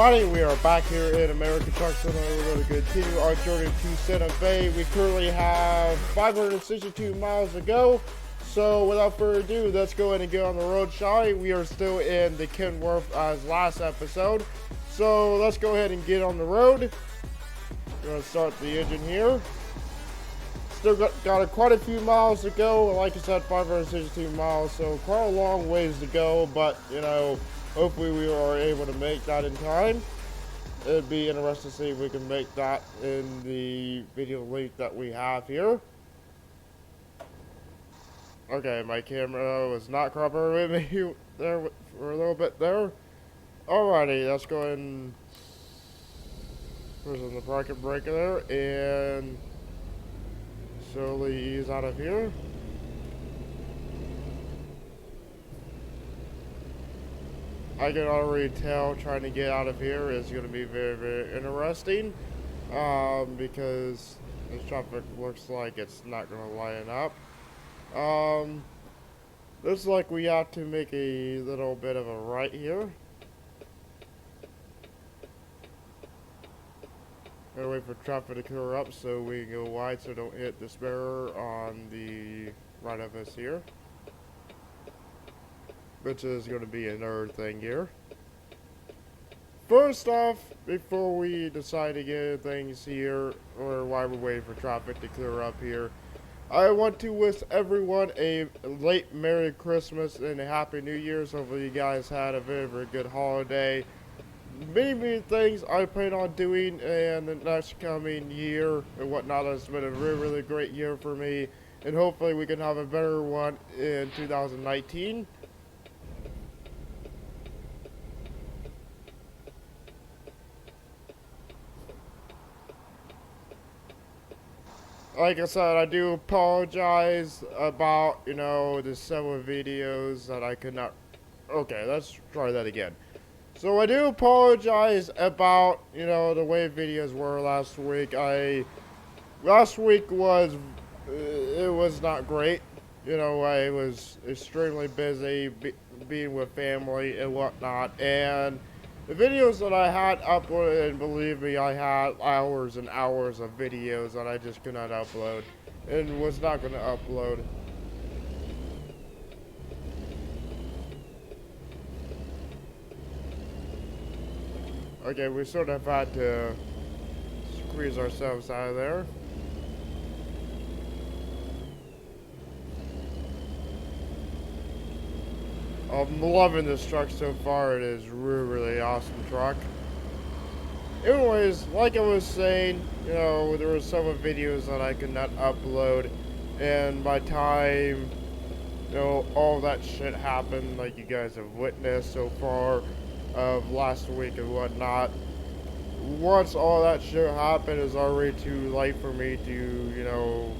everybody, we are back here in American Truck Center. We're going to continue our journey to Santa Fe. We currently have 562 miles to go. So without further ado, let's go ahead and get on the road, shall we? We are still in the Kenworth as last episode. So let's go ahead and get on the road. We're going to start the engine here. Still got quite a few miles to go. Like I said, 562 miles, so quite a long ways to go, but you know, hopefully we are able to make that in time. It'd be interesting to see if we can make that in the video link that we have here. Okay, my camera was not cooperating with me there for a little bit there. Alrighty, let's go ahead and press on the bracket breaker there and slowly ease out of here. I can already tell trying to get out of here is going to be very, very interesting because this traffic looks like it's not going to line up. Looks like we have to make a little bit of a right here. Gotta wait for traffic to clear up so we can go wide so don't hit this barrier on the right of us here. Which is going to be another thing here. First off, before we decide to get things here, or while we're waiting for traffic to clear up here, I want to wish everyone a late Merry Christmas and a Happy New Year's. Hopefully you guys had a very, very good holiday. Many, many things I plan on doing in the next coming year and whatnot. It's been a really, really great year for me, and hopefully we can have a better one in 2019. Like I said, I do apologize about, you know, the several videos that I could not... Okay, let's try that again. So I do apologize about, you know, the way videos were last week. Last week was, it was not great. You know, I was extremely busy being with family and whatnot, and the videos that I had uploaded, and believe me, I had hours and hours of videos that I just could not upload and was not going to upload. Okay, we sort of had to squeeze ourselves out of there. I'm loving this truck so far. It is really, really awesome truck. Anyways, like I was saying, you know, there were several videos that I could not upload, and by time, you know, all that shit happened, like you guys have witnessed so far of last week and whatnot. Once all that shit happened, it's already too late for me to, you know,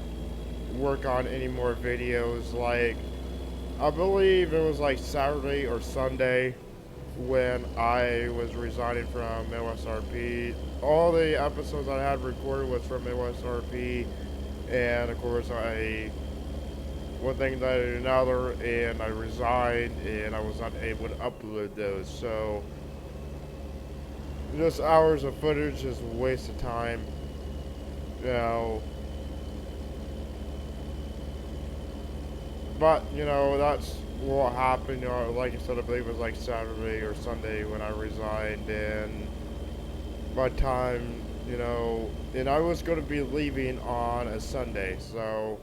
work on any more videos. Like, I believe it was like Saturday or Sunday when I was resigning from MSRP. All the episodes I had recorded was from MSRP, and of course one thing led to another, and I resigned, and I was not able to upload those. So just hours of footage is a waste of time, you know. But, you know, that's what happened. You know, like I said, I believe it was like Saturday or Sunday when I resigned, and by the time, you know, and I was going to be leaving on a Sunday, so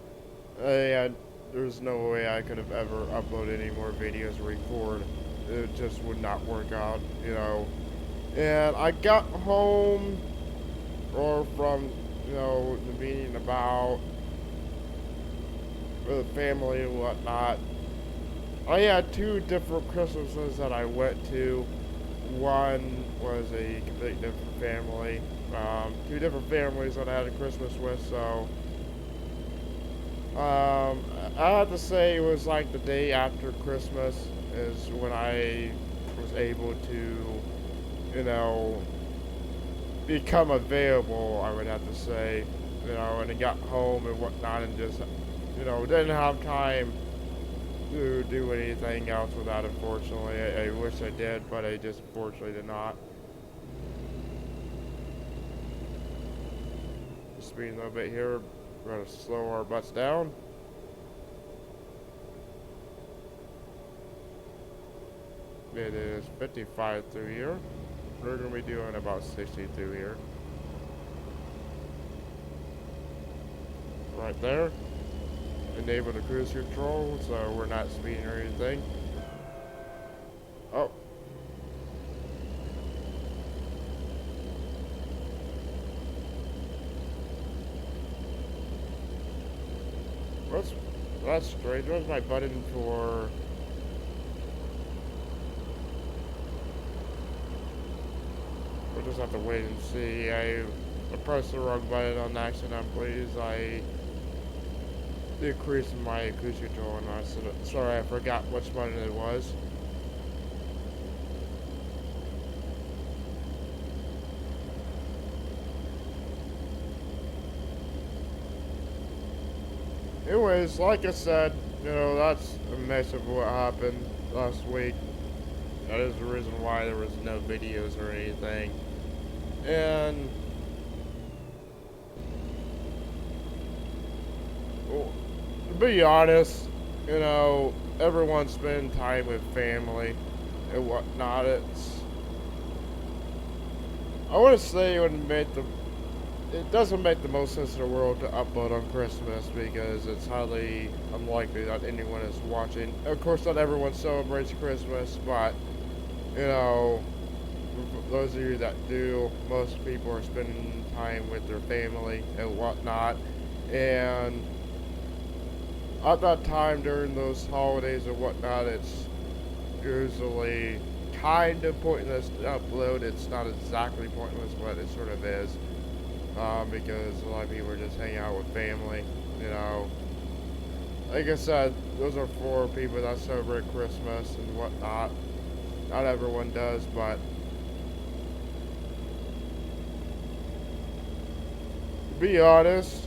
yeah, there's no way I could have ever uploaded any more videos or record. It just would not work out, you know. And I got home, or from, you know, the meeting about with the family and whatnot. I had two different Christmases that I went to. One was a completely different family. Two different families that I had a Christmas with, so I have to say it was like the day after Christmas is when I was able to, you know, become available, I would have to say, you know, and I got home and whatnot and just, you know, didn't have time to do anything else with that, unfortunately. I wish I did, but I just unfortunately did not. speeding a little bit here. We're gonna slow our butts down. It is 55 through here. We're gonna be doing about 60 through here. Right there. Enable the cruise control so we're not speeding or anything. Oh. That's strange. Where's my button for... We'll just have to wait and see. I pressed the wrong button on accident, please. I decreased my cruise control and I said, sorry, I forgot which button it was. Anyways, like I said, that's a mess of what happened last week. That is the reason why there was no videos or anything. And well, to be honest, everyone's spending time with family and whatnot. I want to say it doesn't make the most sense in the world to upload on Christmas because it's highly unlikely that anyone is watching. Of course, not everyone celebrates Christmas, but, those of you that do, most people are spending time with their family and whatnot. And at that time during those holidays and whatnot, it's usually kind of pointless to upload. It's not exactly pointless, but it sort of is. Because a lot of people are just hanging out with family, Like I said, those are for people that celebrate Christmas and whatnot. Not everyone does, but to be honest,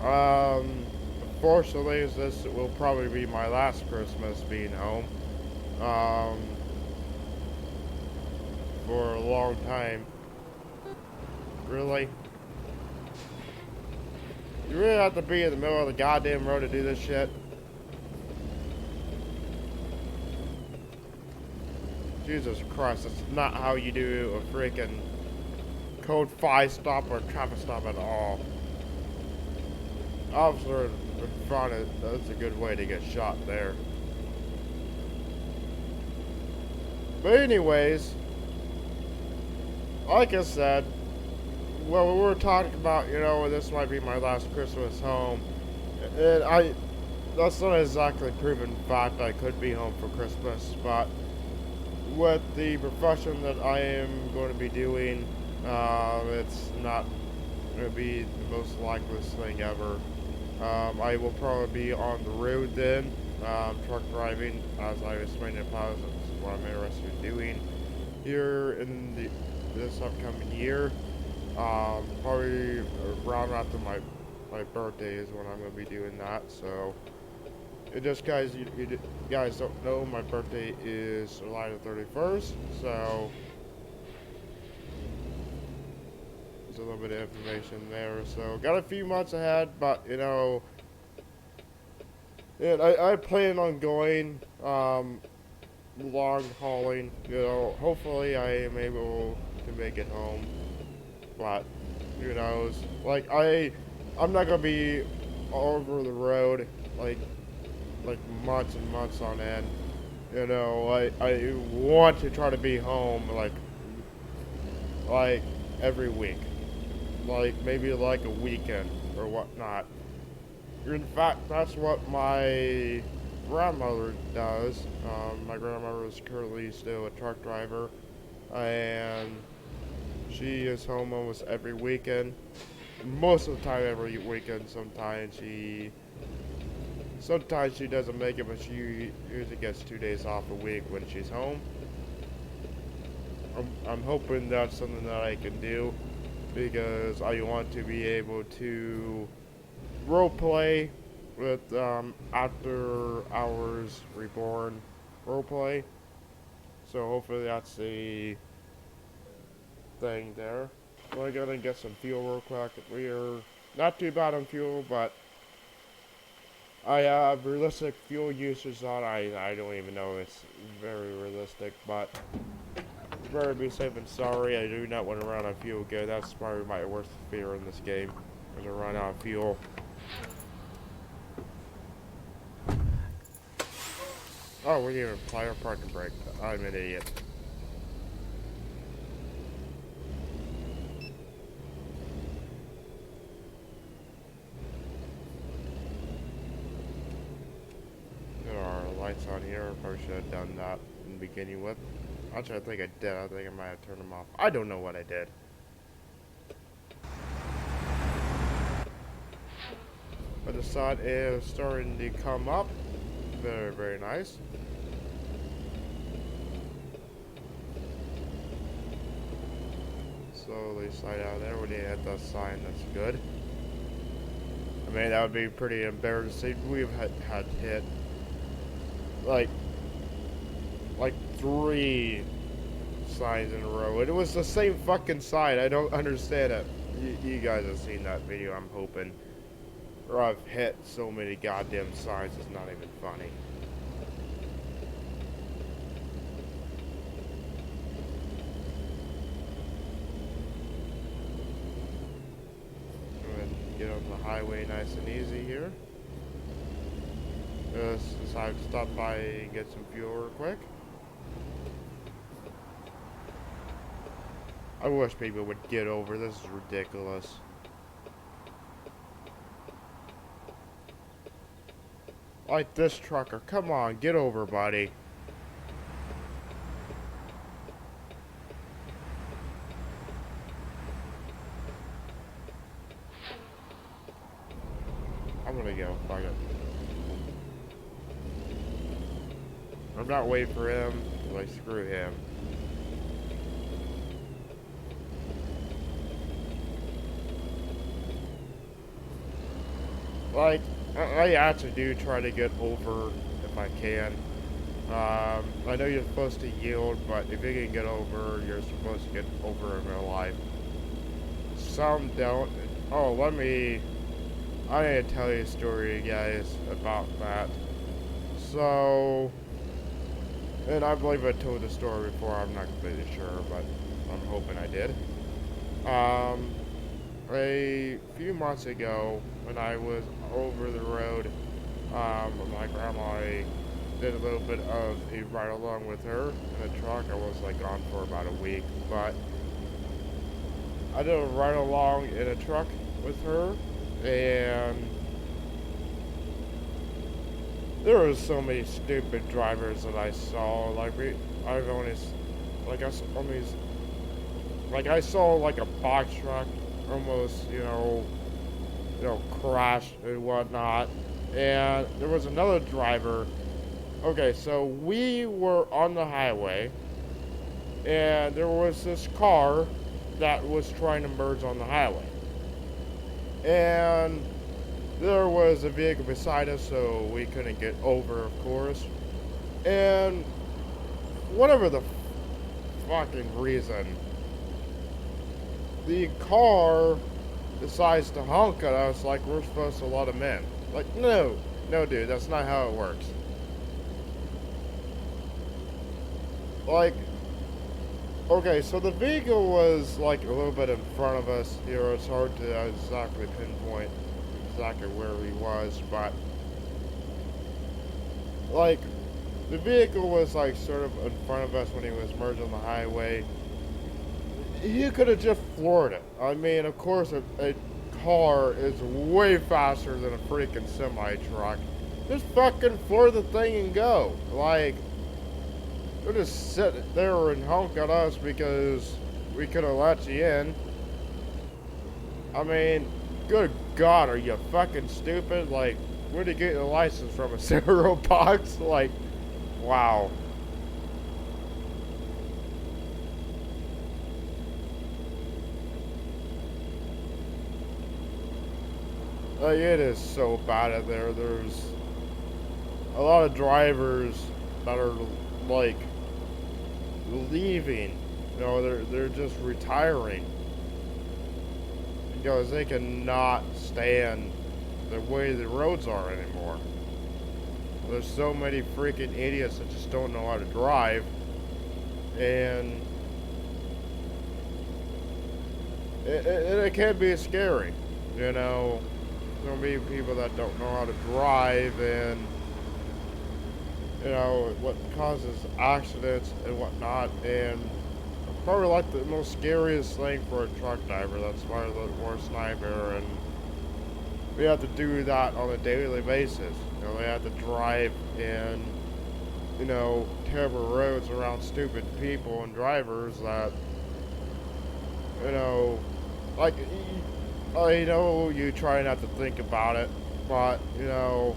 unfortunately, this will probably be my last Christmas being home, for a long time. Really? You really have to be in the middle of the goddamn road to do this shit? Jesus Christ, that's not how you do a freaking code 5 stop or traffic stop at all. Officer in front that's a good way to get shot there. But anyways, like I said, well, we were talking about, this might be my last Christmas home. And that's not exactly proven fact. I could be home for Christmas, but with the profession that I am going to be doing, it's not going to be the most likeliest thing ever. I will probably be on the road then, truck driving, as I was explained in the past. That's what I'm interested in doing here in this upcoming year. Probably around after my birthday is when I'm going to be doing that. So, just guys, you guys don't know, my birthday is July the 31st. So, there's a little bit of information there. So, got a few months ahead, but and I plan on going long hauling. Hopefully I am able to make it home. But who knows? Like I'm not gonna be all over the road like months and months on end. I want to try to be home like every week, like maybe like a weekend or whatnot. In fact, that's what my grandmother does. My grandmother is currently still a truck driver, and she is home almost every weekend. Most of the time, every weekend. Sometimes she doesn't make it, but she usually gets 2 days off a week when she's home. I'm hoping that's something that I can do because I want to be able to roleplay with After Hours Reborn roleplay. So hopefully that's the thing there. So I gotta get some fuel real quick. Not too bad on fuel, but I have realistic fuel usage on. I don't even know if it's very realistic, but better be safe than sorry. I do not want to run out of fuel again. That's probably my worst fear in this game, is to run out of fuel. Oh, we didn't even apply our parking brake. I'm an idiot. There are lights on here. Probably should have done that in the beginning with. Actually, I think I did. I think I might have turned them off. I don't know what I did. But the sun is starting to come up. Very, very nice. Slowly slide out there. We didn't hit the sign. That's good. I mean, that would be pretty embarrassing. We've had hit like 3 signs in a row. It was the same fucking sign. I don't understand it. You guys have seen that video, I'm hoping. Or I've hit so many goddamn signs, it's not even funny. Get on the highway nice and easy here. Just decided to stop by and get some fuel real quick. I wish people would get over. This is ridiculous. Like this trucker. Come on, get over, buddy. I'm gonna go. Fuck it. I'm not waiting for him. Like, screw him. Like, I actually do try to get over if I can. I know you're supposed to yield, but if you can get over, you're supposed to get over in real life. Some don't. Oh, I need to tell you a story, guys, about that. So, and I believe I told the story before, I'm not completely sure, but I'm hoping I did. A few months ago, when I was over the road with my grandma, I did a little bit of a ride along with her in a truck. I was like gone for about a week, but I did a ride along in a truck with her, and there was so many stupid drivers that I saw. I saw like a box truck almost, crash and whatnot. And there was another driver. Okay, so we were on the highway, and there was this car that was trying to merge on the highway. And there was a vehicle beside us, so we couldn't get over, of course. And whatever the fucking reason, the car decides to honk at us like we're supposed to let him in. Like, no, dude, that's not how it works. Like, okay, so the vehicle was like a little bit in front of us. It's hard to exactly pinpoint exactly where he was, but like, the vehicle was like sort of in front of us when he was merging the highway. He could have just floored it. I mean, of course, a car is way faster than a freaking semi-truck. Just fucking floor the thing and go. Like, they'll just sit there and honk at us because we could have let you in. I mean, good God, are you fucking stupid? Like, where'd you get your license from? A cereal box? Like, wow. Like, it is so bad out there. There's a lot of drivers that are like leaving. They're just retiring. because they cannot stand the way the roads are anymore. There's so many freaking idiots that just don't know how to drive, and it can be scary, you know. There'll be people that don't know how to drive, and you know what causes accidents and whatnot. And probably like the most scariest thing for a truck driver. That's why the worst nightmare, and we have to do that on a daily basis. You know, they have to drive in, you know, terrible roads around stupid people and drivers that, you know, like, I know you try not to think about it, but, you know,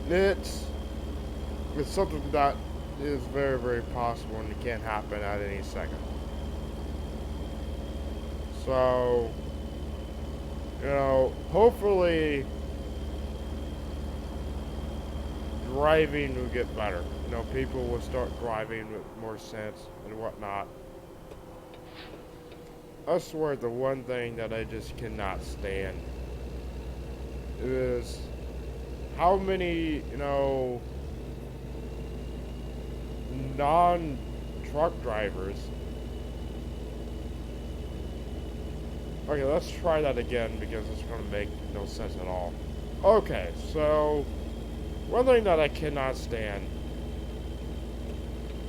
it's something that is very, very possible and it can happen at any second. So, you know, hopefully driving will get better. You know, people will start driving with more sense and whatnot. I swear the one thing that I just cannot stand is how many, you know, non-truck drivers. Okay, let's try that again because it's going to make no sense at all. Okay, so one thing that I cannot stand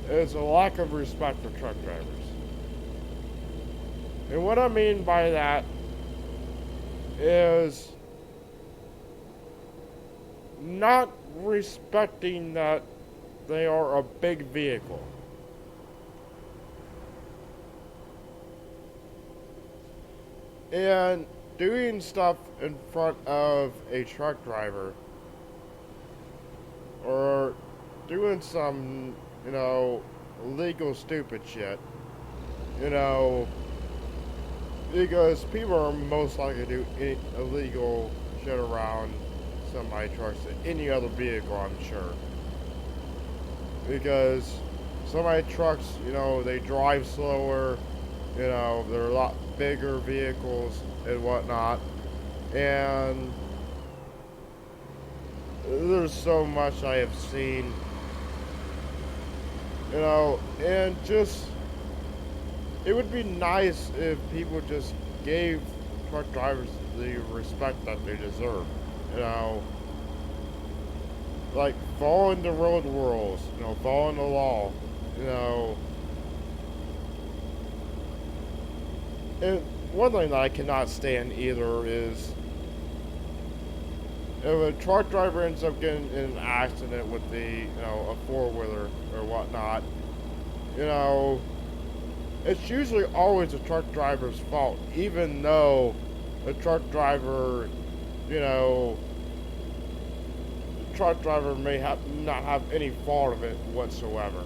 is a lack of respect for truck drivers. And what I mean by that is not respecting that they are a big vehicle. And doing stuff in front of a truck driver or doing some, you know, illegal stupid shit, you know, because people are most likely to do illegal shit around semi-trucks than any other vehicle, I'm sure. Because semi-trucks, you know, they drive slower, you know, they're a lot bigger vehicles and whatnot, and there's so much I have seen, you know, and just, it would be nice if people just gave truck drivers the respect that they deserve, you know, like following the road rules, you know, following the law, you know. And one thing that I cannot stand either is if a truck driver ends up getting in an accident with the, you know, a four-wheeler or whatnot, you know, it's usually always the truck driver's fault, even though the truck driver, you know, the truck driver may not have any fault of it whatsoever.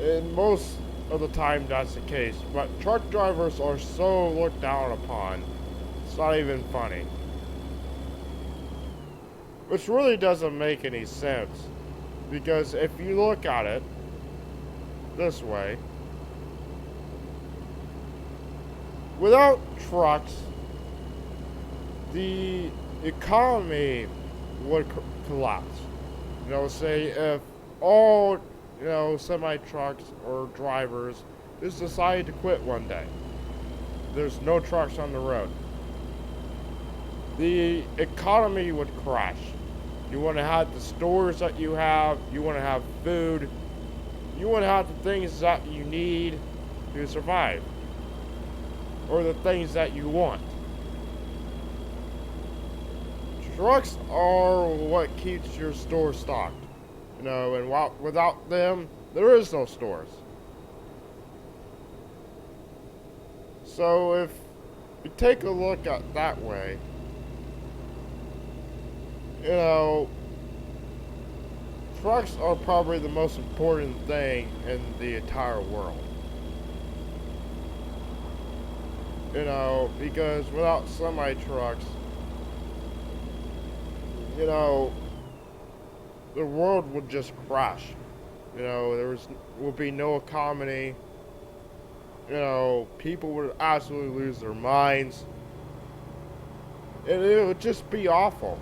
And most of the time that's the case, but truck drivers are so looked down upon, it's not even funny. Which really doesn't make any sense, because if you look at it this way, without trucks, the economy would collapse. You know, say if all, you know, semi-trucks or drivers just decided to quit one day. There's no trucks on the road. The economy would crash. You want to have the stores that you have, you want to have food, you want to have the things that you need to survive, or the things that you want. Trucks are what keeps your store stocked. You know, and without them, there is no stores. So if you take a look at that way, you know, trucks are probably the most important thing in the entire world. You know, because without semi-trucks, you know, the world would just crash. You know, will be no economy. people would absolutely lose their minds. And it would just be awful.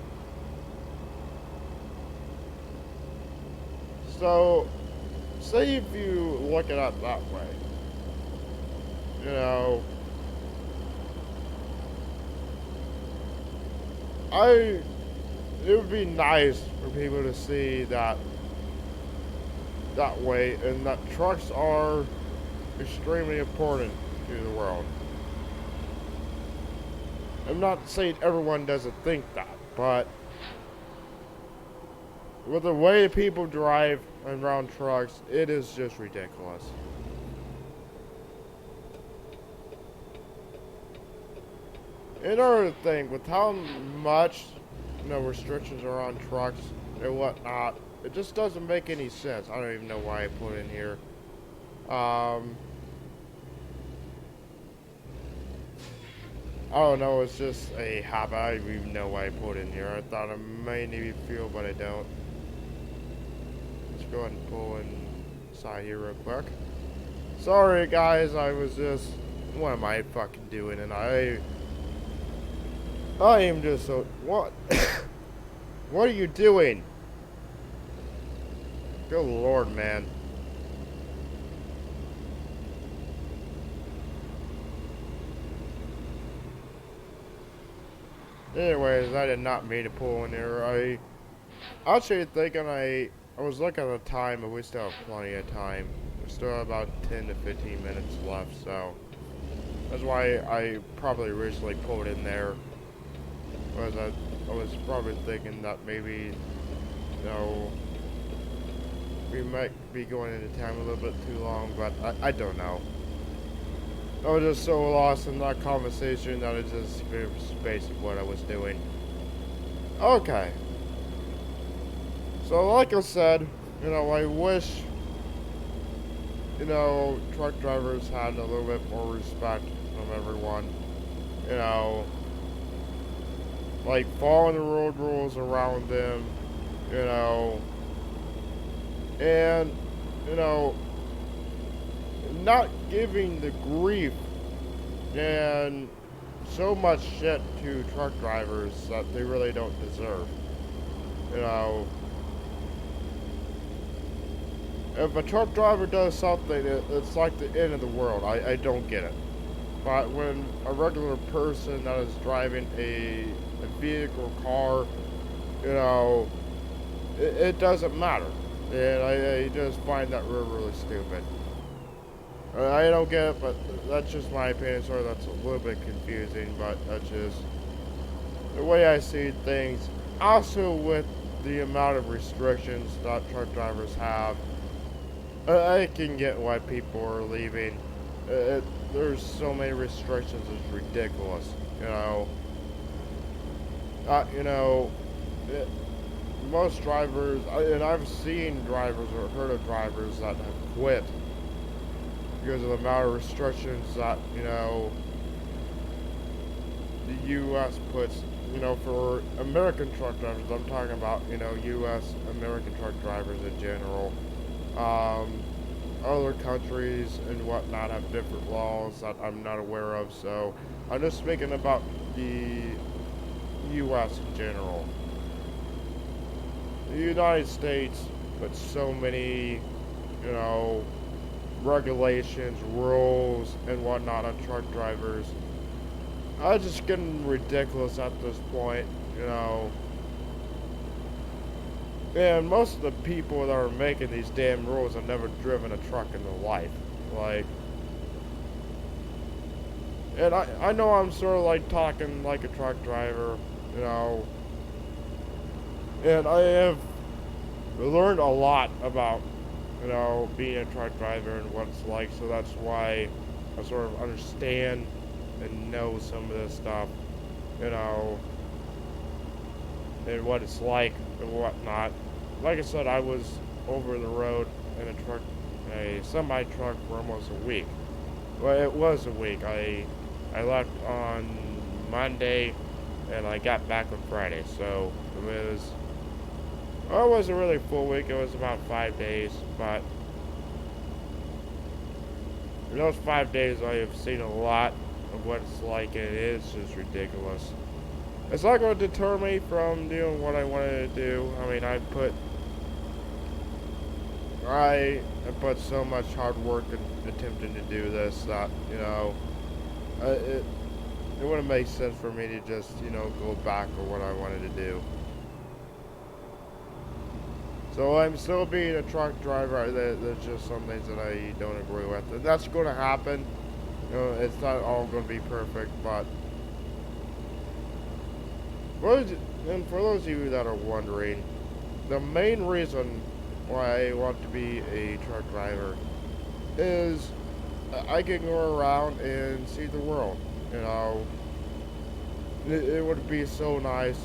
So, say if you look at it that way, you know, I, it would be nice for people to see that way, and that trucks are extremely important to the world. I'm not saying everyone doesn't think that, but with the way people drive around trucks, it is just ridiculous. Another thing, with how much, restrictions are on trucks and whatnot, it just doesn't make any sense. I don't even know why I put in here. I don't know, it's just a habit. I don't even know why I put in here. I thought I may need fuel, but I don't. Let's go ahead and pull inside here real quick. Sorry guys, I was just, what am I fucking doing? And I am just so, what? What are you doing? Good lord, man. Anyways, I did not mean to pull in there. I actually thinking I was looking at the time, but we still have plenty of time. We still have about 10 to 15 minutes left, so that's why I probably originally pulled in there. Was I was probably thinking that maybe, we might be going into time a little bit too long, but I don't know. I was just so lost in that conversation that I just spaced what I was doing. Okay. So like I said, I wish, truck drivers had a little bit more respect from everyone. Like following the road rules around them, and, not giving the grief and so much shit to truck drivers that they really don't deserve. If a truck driver does something, it's like the end of the world. I don't get it. But when a regular person that is driving a vehicle, car, it doesn't matter. And I just find that really stupid. I don't get it, but that's just my opinion. Sorry, that's a little bit confusing, but that's just the way I see things. Also, with the amount of restrictions that truck drivers have, I can get why people are leaving. There's so many restrictions, it's ridiculous. Most drivers, and I've seen drivers or heard of drivers that have quit because of the amount of restrictions that, the U.S. puts, for American truck drivers. I'm talking about, U.S. American truck drivers in general. Other countries and whatnot have different laws that I'm not aware of, so I'm just speaking about the U.S. in general. The United States puts so many, regulations, rules, and whatnot on truck drivers. It's just getting ridiculous at this point, And most of the people that are making these damn rules have never driven a truck in their life. And I know I'm sort of like talking like a truck driver, and I have learned a lot about, being a truck driver and what it's like, so that's why I sort of understand and know some of this stuff, and what it's like and whatnot. Like I said, I was over the road in a semi-truck for almost a week. Well, it was a week. I left on Monday, and I got back on Friday, so it wasn't really a full week. It was about 5 days, but In those 5 days, I have seen a lot of what it's like, and it is just ridiculous. It's not going to deter me from doing what I wanted to do. I mean, I put so much hard work in attempting to do this that, it wouldn't make sense for me to just, go back on what I wanted to do. So I'm still being a truck driver. There's just some things that I don't agree with. And that's going to happen. It's not all going to be perfect, but and for those of you that are wondering, the main reason why I want to be a truck driver is I can go around and see the world. It would be so nice,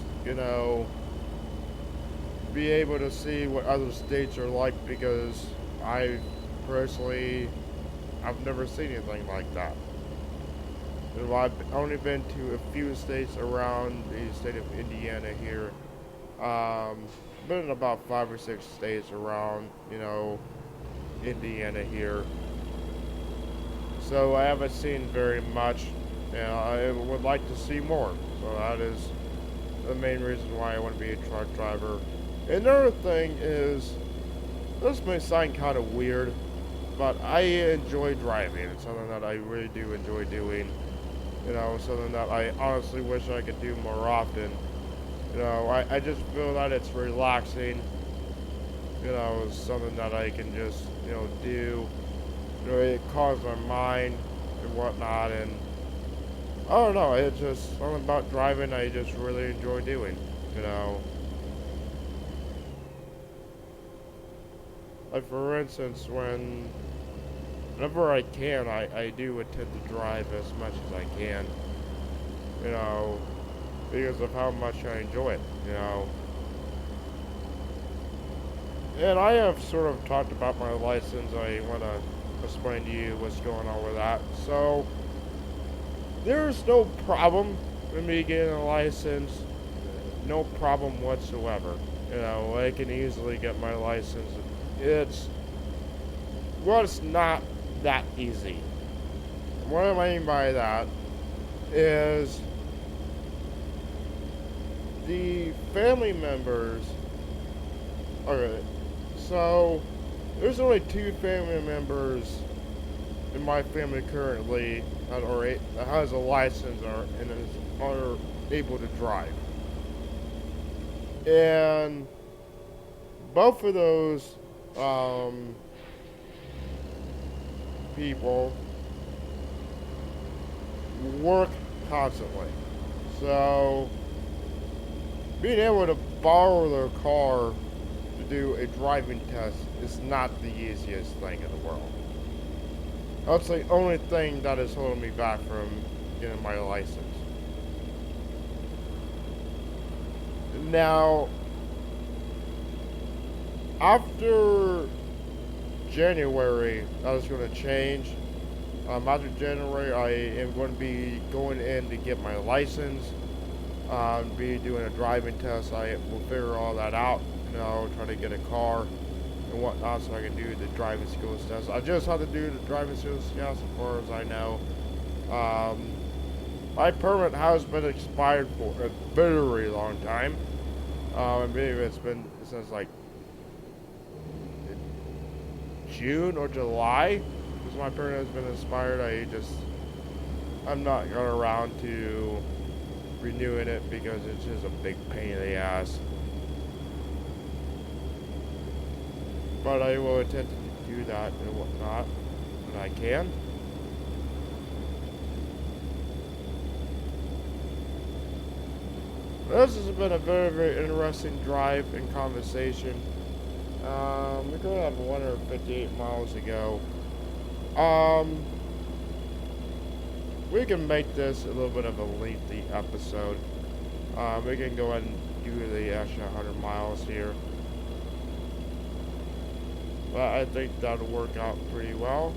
be able to see what other states are like, because personally, I've never seen anything like that. I've only been to a few states around the state of Indiana here. Been in about 5 or 6 states around, Indiana here. So I haven't seen very much, and I would like to see more. So that is the main reason why I want to be a truck driver. Another thing is, this may sound kind of weird, but I enjoy driving. It's something that I really do enjoy doing. Something that I honestly wish I could do more often. I just feel that it's relaxing. It's something that I can just, do. It calms my mind and whatnot, and I don't know, it's just something about driving I just really enjoy doing, Like, for instance, whenever I can, I do attempt to drive as much as I can, because of how much I enjoy it, And I have sort of talked about my license. I want to explain to you what's going on with that. So, there's no problem with me getting a license. No problem whatsoever. I can easily get my license. It's not that easy. What I mean by that is the family members. Okay, so there's only 2 family members in my family currently that has a license and are able to drive. And both of those people work constantly. So being able to borrow their car to do a driving test is not the easiest thing in the world. That's the only thing that is holding me back from getting my license. Now, after January, that is going to change. After January, I am going to be going in to get my license, be doing a driving test. I will figure all that out, try to get a car and whatnot so I can do the driving skills test. I just have to do the driving skills test as far as I know. My permit has been expired for a very long time. I believe it's been since like June or July, because my permit has been expired. I'm not going around to renewing it because it's just a big pain in the ass. But I will attempt to do that and whatnot when I can. This has been a very, very interesting drive and conversation. We're going to have 158 miles to go. We can make this a little bit of a lengthy episode. We can go ahead and do the extra 100 miles here. But I think that'll work out pretty well.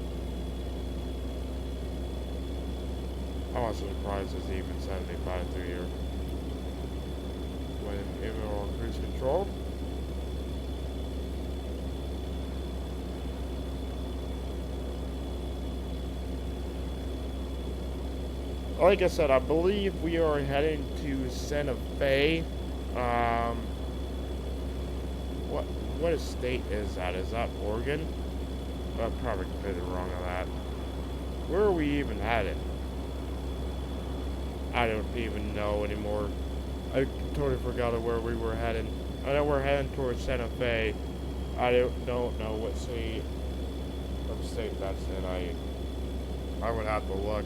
I'm also surprised it's even 75 through here. When even on cruise control. like I said, I believe we are heading to Santa Fe. Um, what what state is that? Is that Oregon? I'm probably completely wrong on that. Where are we even headed? I don't even know anymore. I totally forgot where we were heading. I know we're heading towards Santa Fe. I don't know what city or state that's in. I would have to look.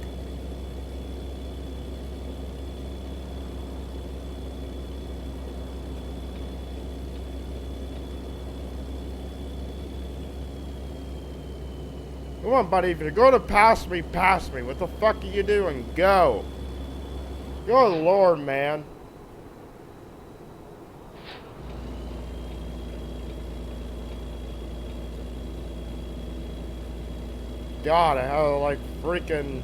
Come on, buddy. If you're going to pass me, pass me. What the fuck are you doing? Go. Good lord, man. God, I had to like freaking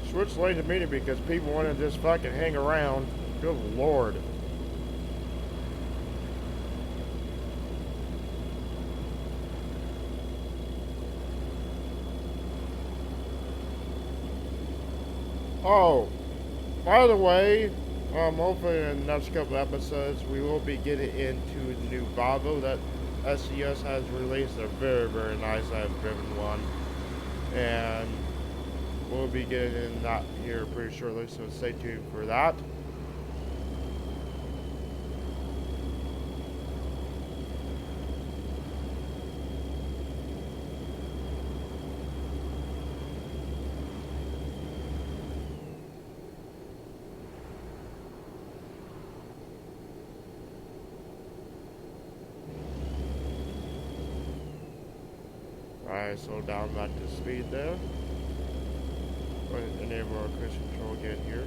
switch lanes immediately because people want to just fucking hang around. Good lord. Oh, by the way, hopefully in the next couple episodes we will be getting into the new Volvo that SCS has released. They're very, very nice. I've driven one, and we'll be getting in that here pretty shortly, so stay tuned for that. Alright, slow down back to speed there. Going to enable our cruise control again here.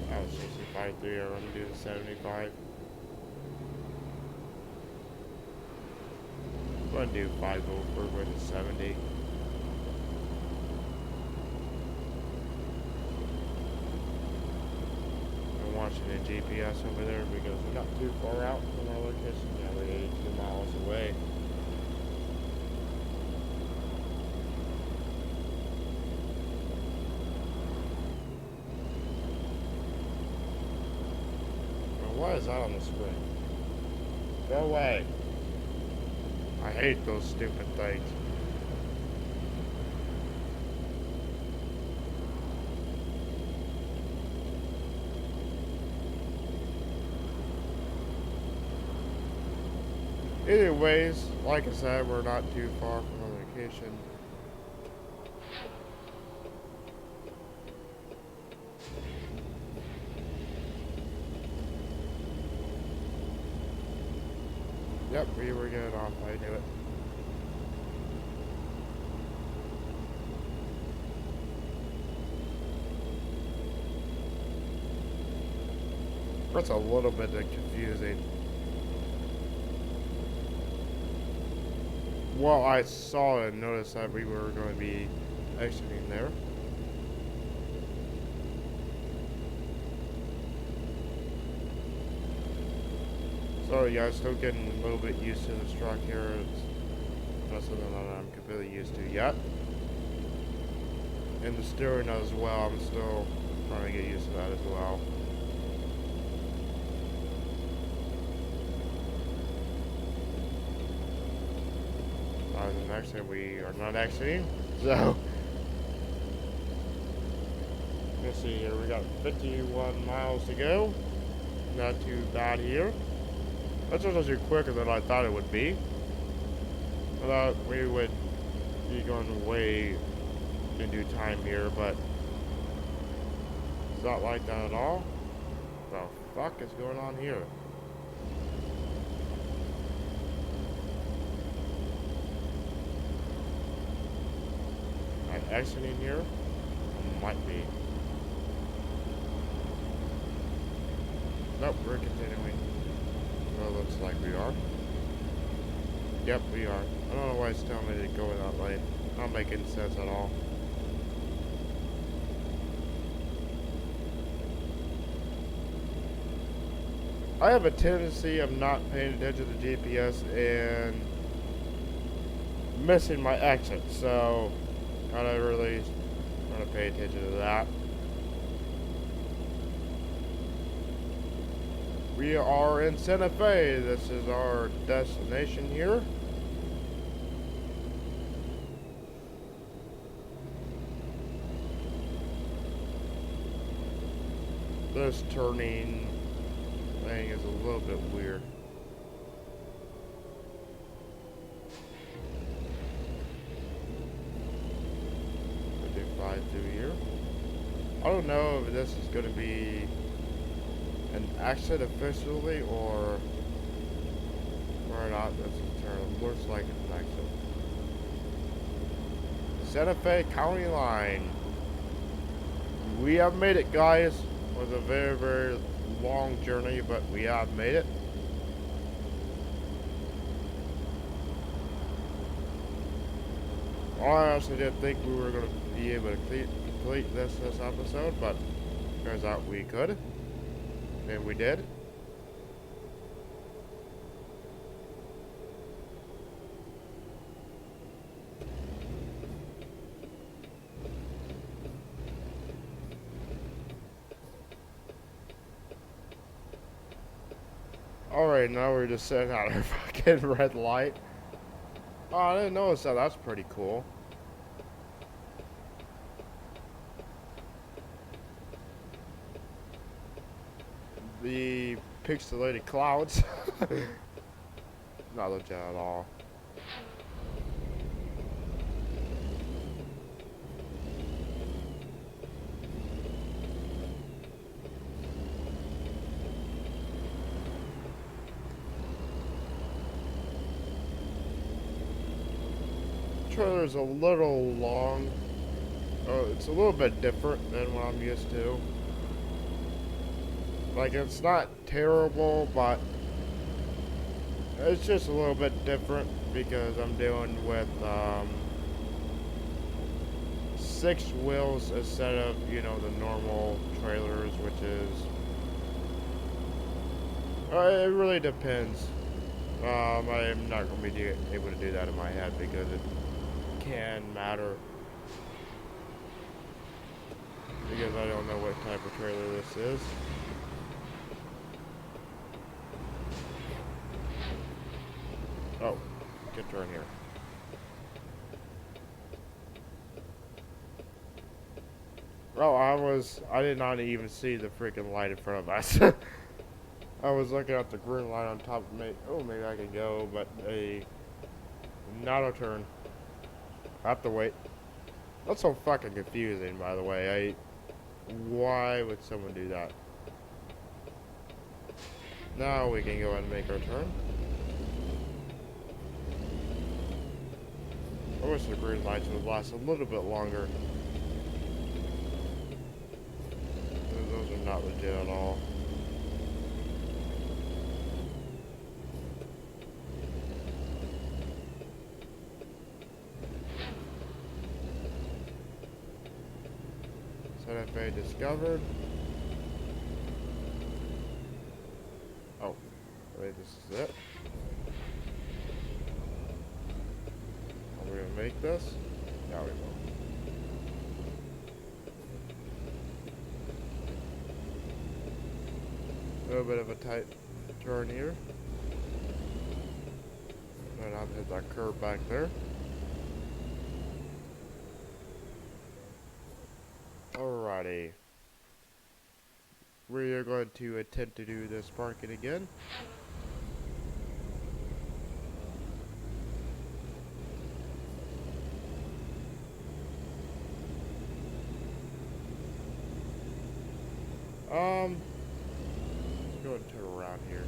That was 65.3, I'm going to do the 75. I'm going to do 5 over with 70. Watching the GPS over there because we're not too far out from our location. Yeah, we're 82 miles away. Now, what is that on the screen? Go away. I hate those stupid things. Anyways, like I said, we're not too far from our location. Yep, we were getting off, I knew it. That's a little bit confusing. Well, I saw and noticed that we were going to be exiting there. So yeah, still getting a little bit used to this truck here. It's not something that I'm completely used to yet. And the steering as well, I'm still trying to get used to that as well. The next thing we are not exiting, so let's see here. We got 51 miles to go. Not too bad here. That's actually quicker than I thought it would be. I thought we would be going way into time here, but it's not like that at all. What the fuck is going on here? Exiting here? Might be. Nope, we're continuing. Well, looks like we are. Yep, we are. I don't know why it's telling me to go in that lane. Not making sense at all. I have a tendency of not paying attention to GPS and missing my exit, so gotta really want to pay attention to that. We are in Santa Fe. This is our destination here. This turning thing is a little bit weird. I do fly through here. I don't know if this is going to be an exit officially or not. This is turn. Looks like an exit. Santa Fe County line. We have made it, guys. It was a very, very long journey, but we have made it. I honestly didn't think we were going to be able to complete this episode, but turns out we could. And we did. Alright, now we're just sitting at our fucking red light. Oh, I didn't notice that. That's pretty cool. The pixelated clouds. Not legit at all. Trailer's a little long. Oh, it's a little bit different than what I'm used to. Like, it's not terrible, but it's just a little bit different because I'm dealing with 6 wheels instead of, you know, the normal trailers, which is it really depends. I'm not going to be able to do that in my head because it can matter, because I don't know what type of trailer this is. Oh, get turn here. Oh, I did not even see the freaking light in front of us. I was looking at the green light on top of me. Oh, maybe I can go, but not a turn. I have to wait. That's so fucking confusing, by the way. Why would someone do that? Now we can go ahead and make our turn. I wish the green lights would last a little bit longer. Those are not legit at all. Santa Fe discovered. Oh, wait, this is it. Are we gonna make this? Yeah, we will. A little bit of a tight turn here. And I'll hit that curve back there. Alrighty. We are going to attempt to do this parking again. Let's go and turn around here.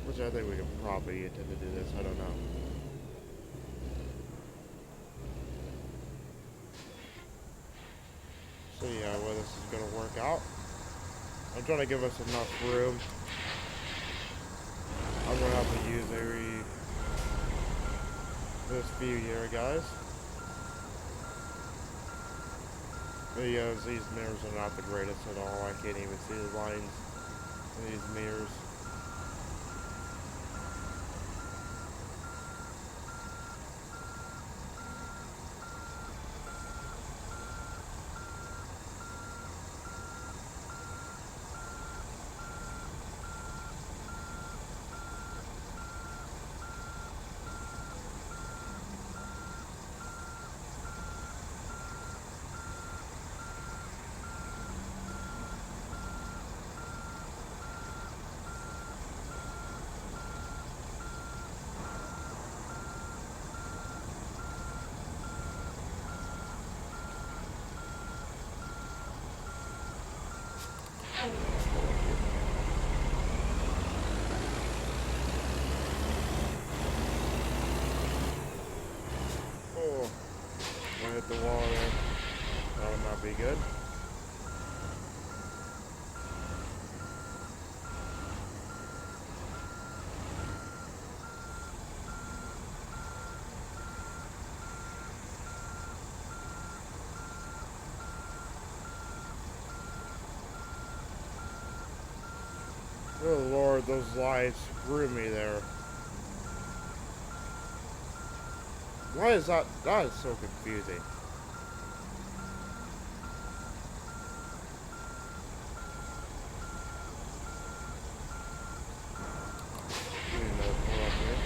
Which I think we can probably attempt to do this, I don't know. See how well this is going to work out. I'm trying to give us enough room. I'm going to have to use this view here, guys. Because these mirrors are not the greatest at all. I can't even see the lines in these mirrors. Oh, I hit the wall there. That would not be good. Oh Lord, those lights screw me there. Why is that? That is so confusing. Need another pull up here.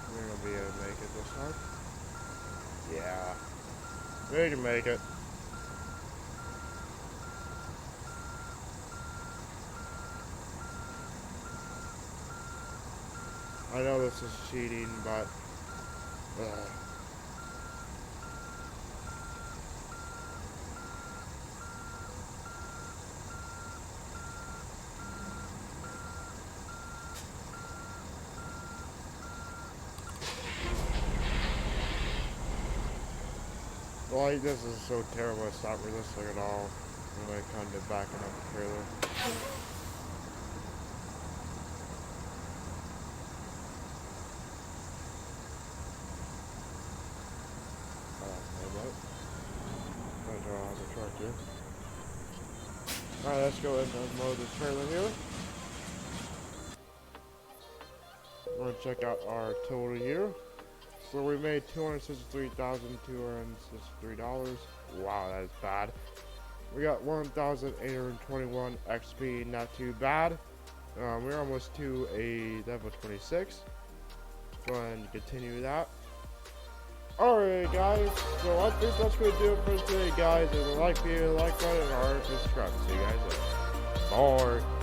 We're gonna be able to make it this time. Yeah, we can make it. I know this is cheating, but like this is so terrible. It's not realistic at all. I'm like kind of backing up the trailer. The truck here. Alright, let's go ahead and unload the trailer here. We're gonna check out our total here. So we made $263,263. Wow, that is bad. We got 1,821 XP, not too bad. We're almost to a level 26. Go ahead and continue that. Alright guys, so I think that's going to do it for today guys. If you like the like button or subscribe. See you guys later. Bye.